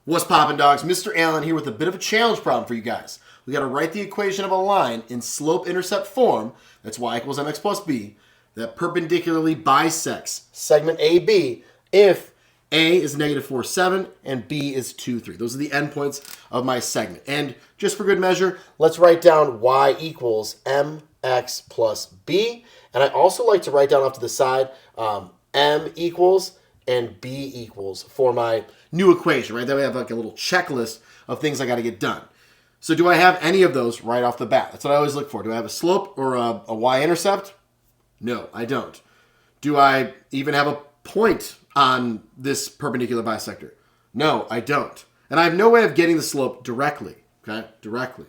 What's poppin', dogs? Mr. Allen here with a bit of a challenge problem for you guys. We got to write the equation of a line in slope-intercept form, that's y equals mx plus b, that perpendicularly bisects segment AB if A is negative 4, 7, and B is 2, 3. Those are the endpoints of my segment. And just for good measure, let's write down y equals mx plus b. And I also like to write down off to the side m equals and b equals for my new equation, right? Then we have like a little checklist of things I got to get done. So do I have any of those right off the bat? That's what I always look for. Do I have a slope or a y-intercept? No, I don't. Do I even have a point on this perpendicular bisector? No, I don't. And I have no way of getting the slope directly, okay? Directly.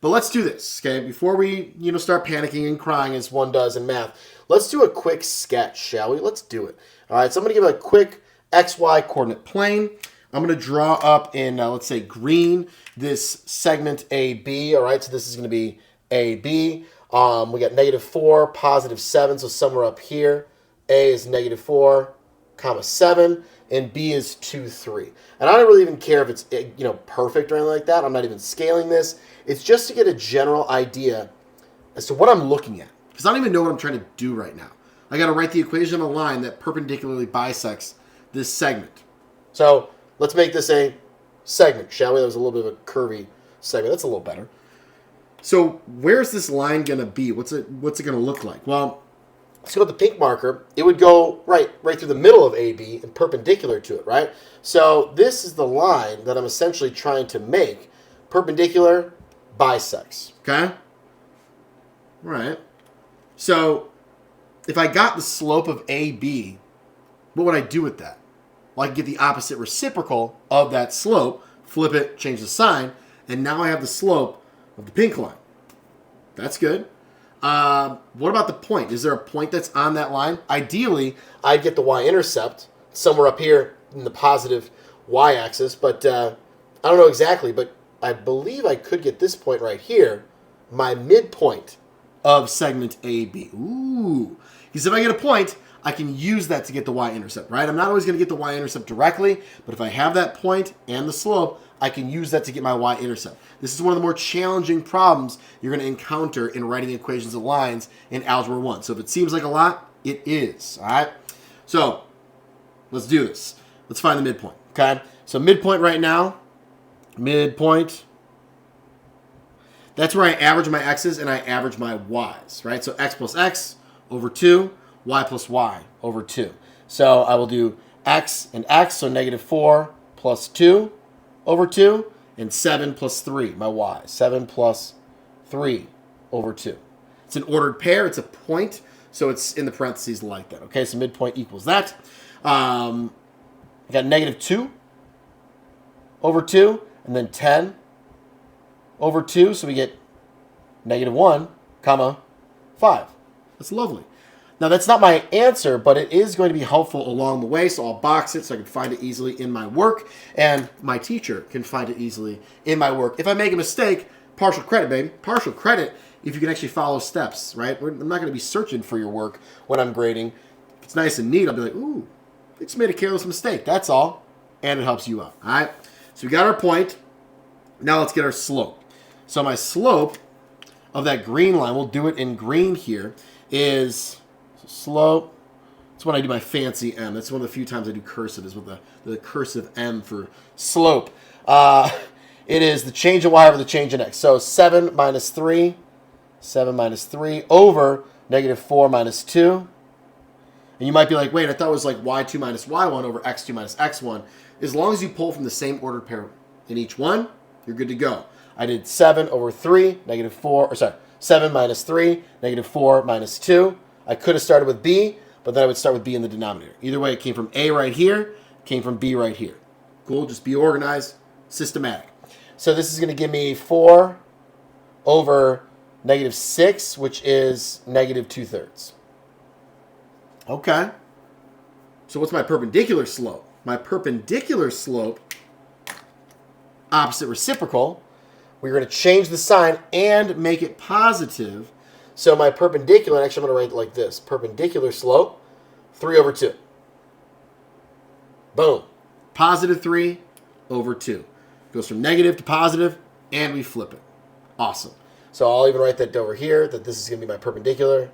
But let's do this, okay? Before we, start panicking and crying as one does in math, let's do a quick sketch, shall we? Let's do it. All right, so I'm going to give a quick XY coordinate plane. I'm going to draw up in, let's say, green, this segment AB. All right, so this is going to be AB. We got negative 4, positive 7, so somewhere up here. A is negative 4, comma 7, and B is 2, 3. And I don't really even care if it's perfect or anything like that. I'm not even scaling this. It's just to get a general idea as to what I'm looking at, because I don't even know what I'm trying to do right now. I got to write the equation of a line that perpendicularly bisects this segment. So let's make this a segment, shall we? That was a little bit of a curvy segment. That's a little better. So where's this line going to be? What's it going to look like? Well, let's go with the pink marker. It would go right through the middle of AB and perpendicular to it, right? So this is the line that I'm essentially trying to make. Perpendicular bisects, okay? All right. So if I got the slope of AB, what would I do with that? Well, I can get the opposite reciprocal of that slope, flip it, change the sign, and now I have the slope of the pink line. That's good. What about the point? Is there a point that's on that line? Ideally, I'd get the y-intercept somewhere up here in the positive y-axis, but I don't know exactly, but I believe I could get this point right here, my midpoint of segment AB. Ooh. Because if I get a point, I can use that to get the y-intercept, right? I'm not always going to get the y-intercept directly, but if I have that point and the slope, I can use that to get my y-intercept. This is one of the more challenging problems you're going to encounter in writing equations of lines in Algebra 1. So if it seems like a lot, it is, all right? So let's do this. Let's find the midpoint, okay? So midpoint right now, midpoint, that's where I average my x's and I average my y's, right? So x plus x over 2, y plus y over 2. So I will do x and x, so negative 4 plus 2 over 2, and 7 plus 3, my y. 7 plus 3 over 2. It's an ordered pair. It's a point, so it's in the parentheses like that. Okay, so midpoint equals that. I got negative 2 over 2, and then 10 over 2, so we get negative 1, comma, 5. That's lovely. Now, that's not my answer, but it is going to be helpful along the way, so I'll box it so I can find it easily in my work, and my teacher can find it easily in my work. If I make a mistake, partial credit, baby. Partial credit if you can actually follow steps, right? I'm not going to be searching for your work when I'm grading. If it's nice and neat, I'll be like, ooh, they just made a careless mistake. That's all, and it helps you out, all right? So we got our point. Now let's get our slope. So my slope of that green line, we'll do it in green here, is slope. That's when I do my fancy M. That's one of the few times I do cursive, is with the cursive M for slope. It is the change in y over the change in x. So 7 minus 3 over negative 4 minus 2. And you might be like, wait, I thought it was like y2 minus y1 over x2 minus x1. As long as you pull from the same ordered pair in each one, you're good to go. I did 7 over 3, negative 4, 7 minus 3, negative 4 minus 2. I could have started with B, but then I would start with B in the denominator. Either way, it came from A right here, came from B right here. Cool, just be organized, systematic. So this is going to give me 4 over negative 6, which is negative 2/3. Okay. So what's my perpendicular slope? My perpendicular slope, opposite reciprocal, we're going to change the sign and make it positive. So my perpendicular, actually I'm going to write it like this. Perpendicular slope, 3 over 2. Boom. Positive 3, over 2. Goes from negative to positive, and we flip it. Awesome. So I'll even write that over here, that this is going to be my perpendicular.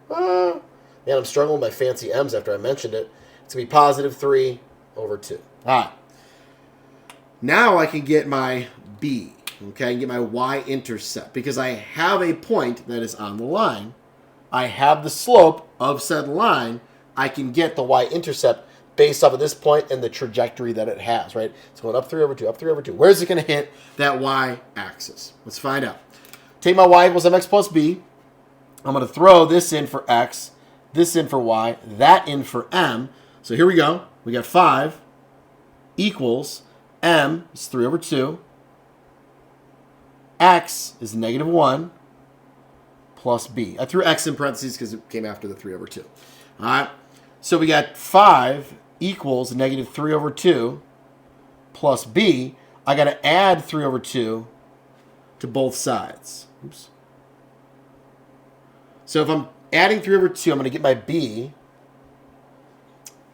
Man, I'm struggling with my fancy m's after I mentioned it. It's going to be positive 3 over 2. All right. Now I can get my b. Okay, I can get my y-intercept. Because I have a point that is on the line, I have the slope of said line, I can get the y-intercept based off of this point and the trajectory that it has, right? It's going up 3 over 2, up 3 over 2. Where's it going to hit that y-axis? Let's find out. Take my y equals mx plus b. I'm going to throw this in for x, this in for y, that in for m. So here we go. We got 5 equals m is 3 over 2. X is negative 1 plus b. I threw x in parentheses because it came after the 3 over 2. All right. So we got 5 equals negative 3 over 2 plus b. I got to add 3 over 2 to both sides. Oops. So if I'm adding 3 over 2, I'm going to get my b.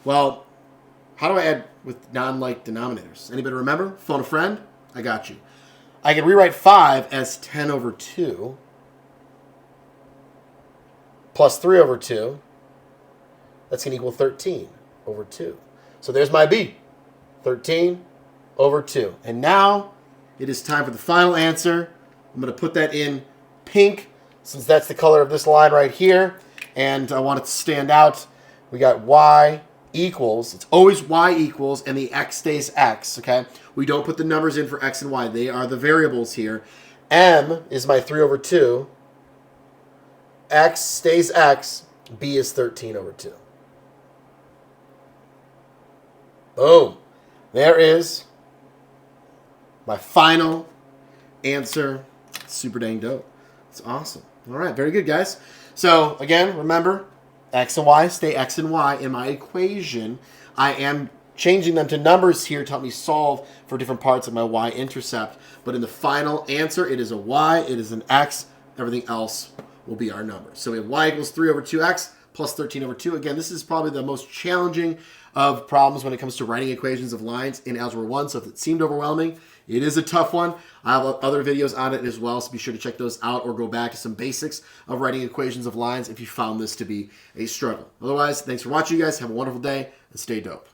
Well, how do I add with non-like denominators? Anybody remember? Phone a friend? I got you. I can rewrite 5 as 10 over 2 plus 3 over 2. That's going to equal 13 over 2. So there's my b, 13 over 2. And now it is time for the final answer. I'm going to put that in pink since that's the color of this line right here. And I want it to stand out. We got y equals, it's always y equals, and the x stays x, okay? We don't put the numbers in for x and y. They are the variables here. M is my 3 over 2. X stays x. B is 13 over 2. Boom. There is my final answer. Super dang dope. It's awesome. All right, very good, guys. So, again, remember, x and y stay x and y in my equation. I am changing them to numbers here to help me solve for different parts of my y-intercept. But in the final answer, it is a y, it is an x. Everything else will be our number. So we have y equals 3 over 2x plus 13 over 2. Again, this is probably the most challenging of problems when it comes to writing equations of lines in Algebra 1. So if it seemed overwhelming, it is a tough one. I have other videos on it as well, so be sure to check those out or go back to some basics of writing equations of lines if you found this to be a struggle. Otherwise, thanks for watching, you guys. Have a wonderful day and stay dope.